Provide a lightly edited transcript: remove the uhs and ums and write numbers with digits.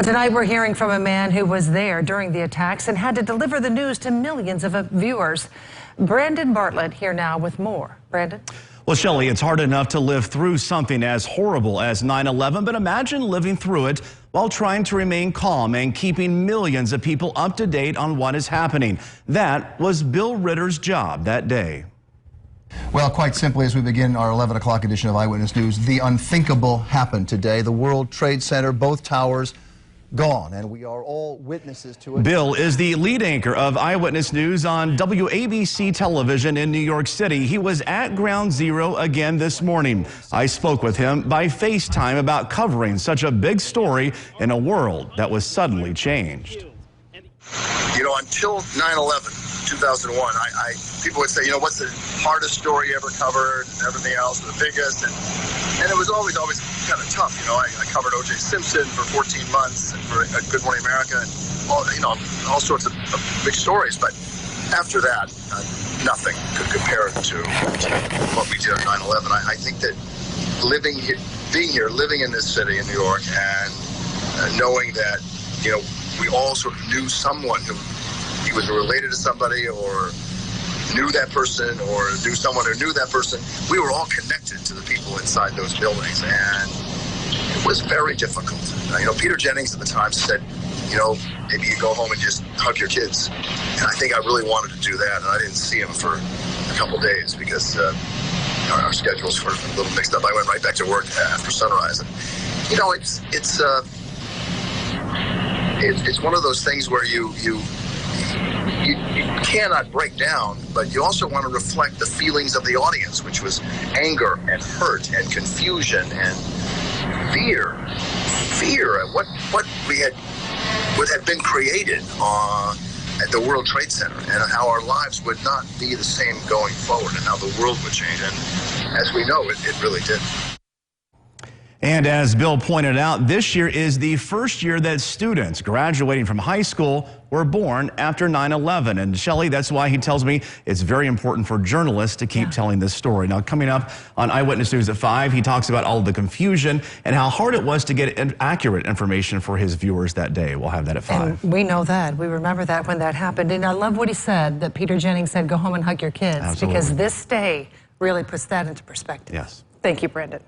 Tonight we're hearing from a man who was there during the attacks and had to deliver the news to millions of viewers. Brandon Bartlett here now with more. Brandon? Well, Shelley, it's hard enough to live through something as horrible as 9/11, but imagine living through it while trying to remain calm and keeping millions of people up to date on what is happening. That was Bill Ritter's job that day. Well, quite simply, as we begin our 11 o'clock edition of Eyewitness News, the unthinkable happened today. The World Trade Center, both towers, gone, and we are all witnesses to it. Bill is the lead anchor of Eyewitness News on WABC television in New York City. He was at Ground Zero again this morning. I spoke with him by FaceTime about covering such a big story in a world that was suddenly changed. You know, until 9/11, 2001, people would say, you know, what's the hardest story you ever covered and everything else, the biggest, and it was always kind of tough. You know, I covered O.J. Simpson for 14 months and for Good Morning America, and all sorts of big stories. But after that, nothing could compare to what we did on 9/11. I think that being here, living in this city in New York, and knowing that, you know, we all sort of knew someone who he was related to somebody, or knew that person, or knew someone who knew that person. We were all connected to the people inside those buildings, and it was very difficult. You know, Peter Jennings at the time said, you know, maybe you go home and just hug your kids. And I think I really wanted to do that, and I didn't see him for a couple days because our schedules were a little mixed up. I went right back to work after sunrise. And, you know, it's one of those things where you cannot break down, but you also want to reflect the feelings of the audience, which was anger and hurt and confusion and fear at what had been created at the World Trade Center, and how our lives would not be the same going forward, and how the world would change. And as we know, it really did. And as Bill pointed out, this year is the first year that students graduating from high school were born after 9/11. And Shelley, that's why he tells me it's very important for journalists to keep telling this story. Now, coming up on Eyewitness News at 5, he talks about all of the confusion and how hard it was to get accurate information for his viewers that day. We'll have that at 5. And we know that. We remember that when that happened. And I love what he said, that Peter Jennings said, go home and hug your kids. Absolutely. Because this day really puts that into perspective. Yes. Thank you, Brandon.